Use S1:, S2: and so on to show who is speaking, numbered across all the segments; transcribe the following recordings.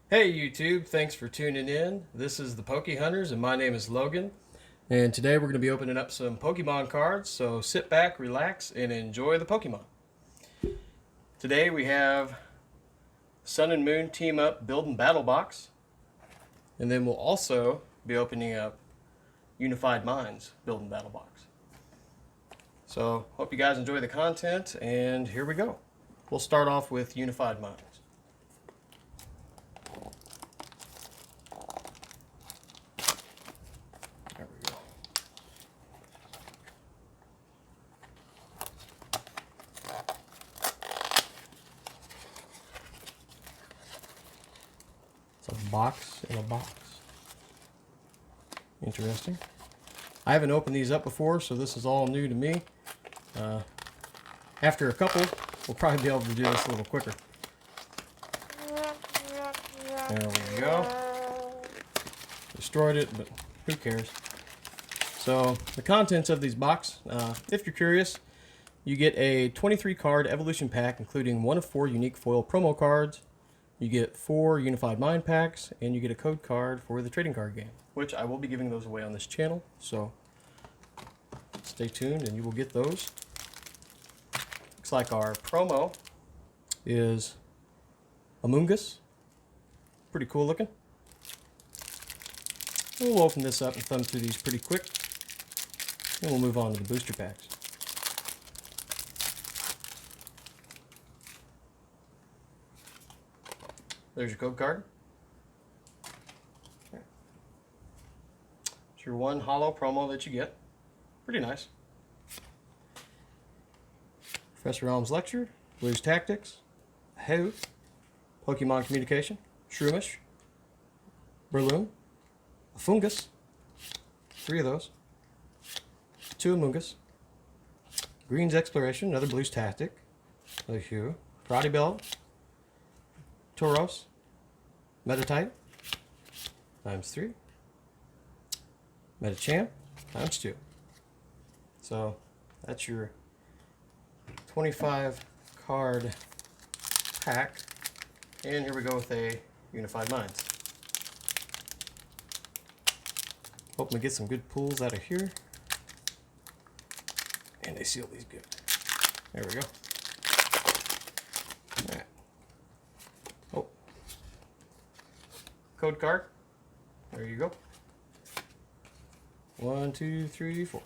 S1: Hey YouTube, thanks for tuning in. This is the Poke Hunters and my name is Logan. And today we're going to be opening up some Pokemon cards, so sit back, relax, and enjoy the Pokemon. Today we have Sun and Moon Team Up Build and Battle Box. And then we'll also be opening up Unified Minds Build and Battle Box. So hope you guys enjoy the content, and here we go. We'll start off with Unified Minds. There we go. It's a box in a box. Interesting. I haven't opened these up before, so this is all new to me. After a couple, we'll probably be able to do this a little quicker. There we go. Destroyed it, but who cares? So the contents of these box, if you're curious, you get a 23 card evolution pack including one of 4 unique foil promo cards. You get 4 unified mind packs, and you get a code card for the trading card game, which I will be giving those away on this channel, so stay tuned and you will get those. Looks like our promo is Amoonguss. Pretty cool looking. We'll open this up and thumb through these pretty quick, and we'll move on to the booster packs. There's your code card. It's your one holo promo that you get. Pretty nice. Professor Elm's Lecture, Blues Tactics, Hoot, Pokemon Communication, Shroomish, Breloom, a Fungus, 3 of those, 2 Amoonguss, Green's Exploration, another Blues Tactic, a Hue, Karate Bell, Tauros, Metatype, ×3, Metachamp, ×2. So that's your 25 card pack. And here we go with a Unified Minds. Hoping to get some good pulls out of here. And they seal these good. There we go. All right. Oh. Code card. There you go. 1, 2, 3, 4.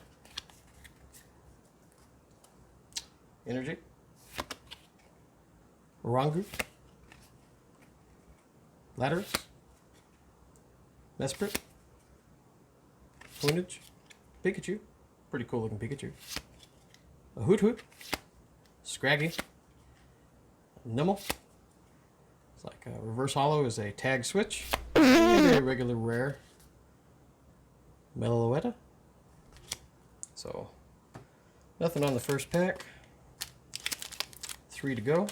S1: Energy. Orangu. Lattice. Mesprit. Poonage. Pikachu. Pretty cool looking Pikachu. A Hoot Hoot. Scraggy. Numel. It's like a reverse holo is a tag switch. And a regular rare. Meloetta. So, nothing on the first pack. 3 to go.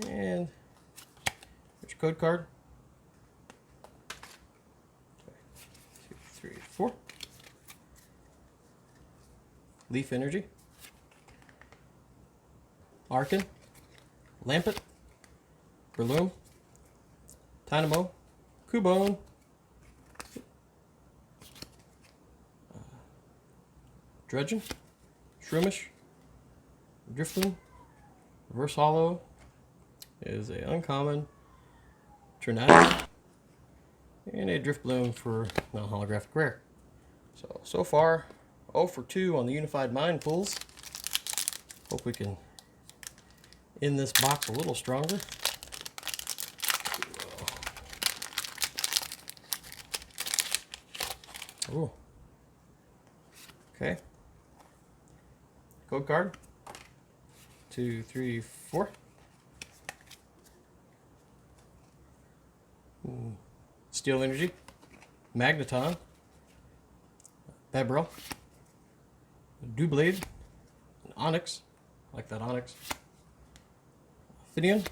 S1: And here's your code card. 2, 3, 4. Leaf Energy. Arkin. Lampet. Breloom. Dynamo. Cubone. Dredgen. Shroomish. Drifloon. Reverse Holo is a uncommon Tornado. And a Drifloon for non-holographic rare. So far, 0 for 2 on the Unified Mind pulls. Hope we can end this box a little stronger. Oh. Okay. Code card. 2, 3, 4. Steel Energy. Magneton. Bebrel. Doublade. An Onyx. I like that Onyx. Finion.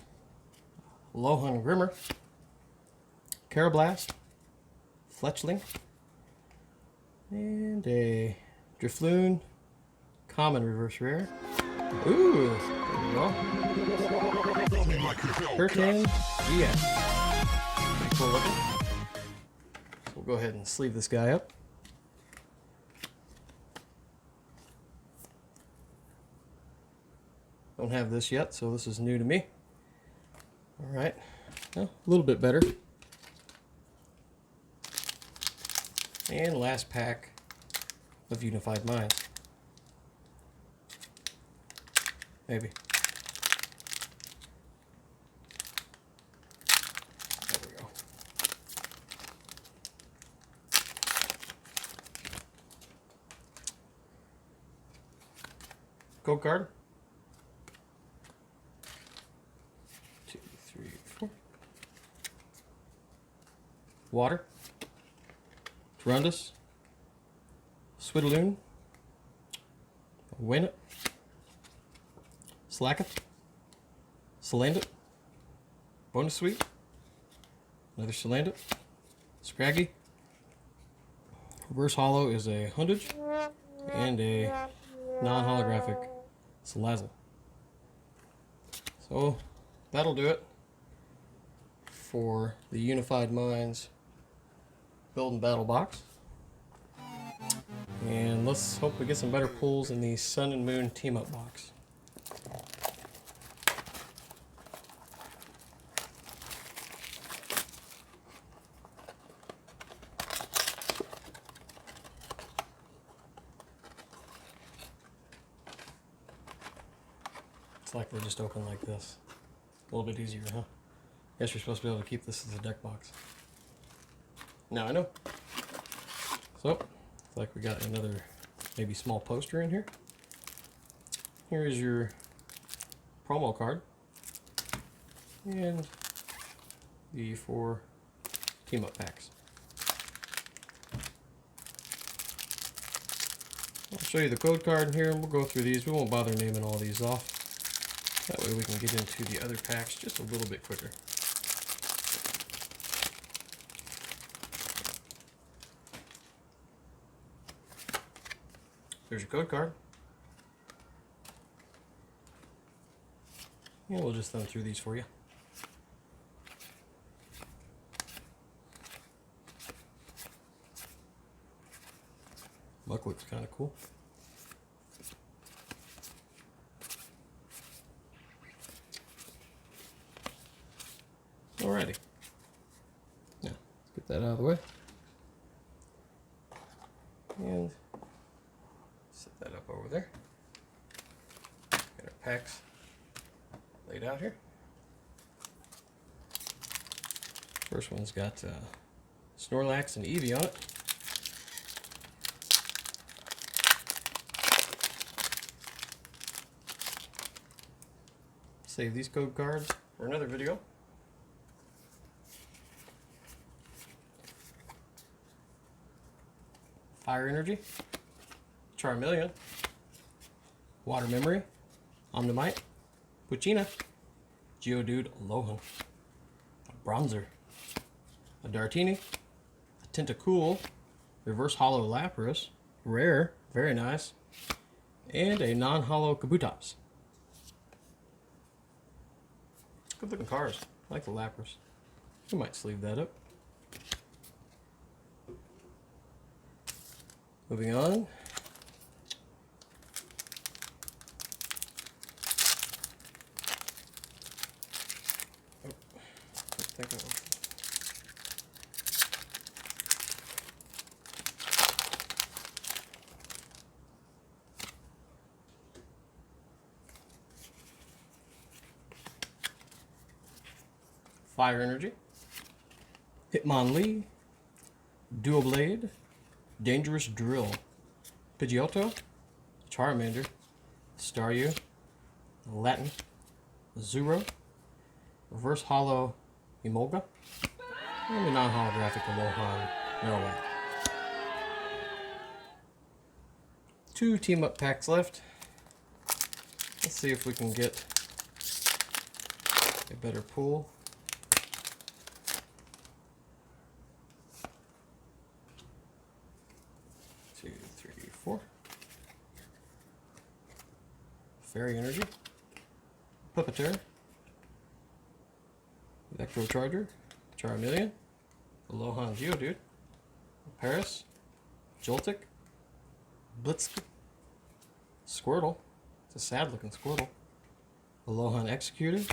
S1: Lohan Grimmer. Carablast. Fletchling. And a Drifloon, common reverse rare. Ooh, there we go. Curtain, GX. Cool looking. So we'll go ahead and sleeve this guy up. Don't have this yet, so this is new to me. Alright, well, a little bit better. And last pack of Unified Minds. Maybe. There we go. Code card. 2, 3, 4. Water. Trundus. Swiddaloon. Winnet. Slacketh. Salandit. Bonus Sweep. Another Salandit. Scraggy. Reverse Hollow is a Hundage. And a non-holographic Salazzle. So that'll do it for the Unified Minds Build and Battle box. And let's hope we get some better pulls in the Sun and Moon Team Up box. It's like they just open like this. A little bit easier, huh? Guess you're supposed to be able to keep this as a deck box. Now I know. So, looks like we got another maybe small poster in here. Here is your promo card. And the 4 team up packs. I'll show you the code card in here and we'll go through these. We won't bother naming all these off. That way we can get into the other packs just a little bit quicker. There's your code card. And we'll just thumb through these for you. Muck looks kind of cool. Alrighty. Now, let's get that out of the way. And set that up over there. Got our packs laid out here. First one's got Snorlax and Eevee on it. Save these code cards for another video. Fire Energy, Charmeleon, Water Memory, Omnimite, Puccina, Geodude Alolan, a Bronzer, a Dartini, a Tentacool, Reverse Hollow Lapras, Rare, very nice, and a non-hollow Kabutops. Good looking cards. I like the Lapras. We might sleeve that up. Moving on. Oh, I think I Fire Energy, Hitmonlee, Duoblade, Dangerous Drill, Pidgeotto, Charmander, Staryu, Latin, Zero, Reverse Hollow Emolga, and a non-holographic Alolan Norway. 2 team up packs left. Let's see if we can get a better pull. 2, 3, 4. Fairy Energy, Puppeteer, Electro Charger, Charmeleon, Alohan Geodude, Paris, Joltik, Blitz, Squirtle, it's a sad looking Squirtle, Alohan Executor,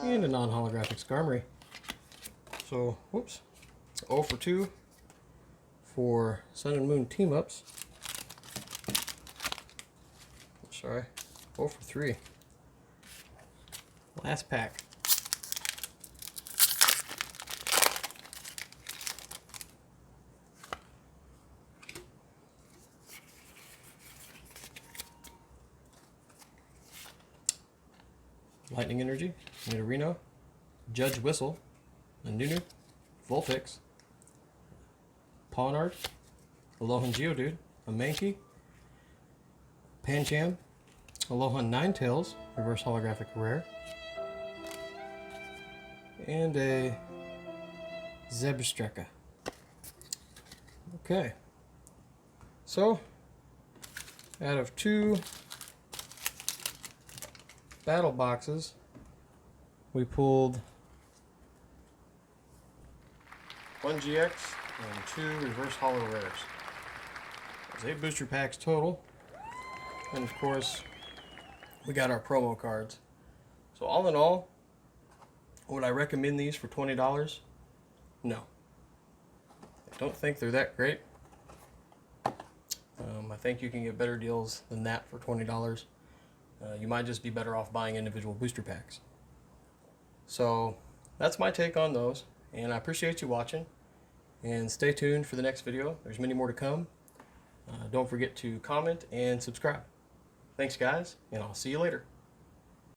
S1: and a non-holographic Skarmory. So, whoops, 0 for 2 for Sun and Moon team-ups. Sorry, 0 for 3. Last pack. Lightning Energy, Nidorino, Judge Whistle, Nunu, Vulpix, Pawniard, Alolan Geodude, a Mankey, Pancham, Alolan Ninetales, Reverse Holographic Rare, and a Zebstrika. Okay, so out of 2 battle boxes, we pulled 1 GX and 2 reverse holo rares. There's 8 booster packs total, and of course we got our promo cards. So all in all, would I recommend these for $20? No. I don't think they're that great. I think you can get better deals than that for $20. You might just be better off buying individual booster packs. So that's my take on those, and I appreciate you watching, and stay tuned for the next video. There's many more to come. Don't forget to comment and subscribe. Thanks guys, and I'll see you later.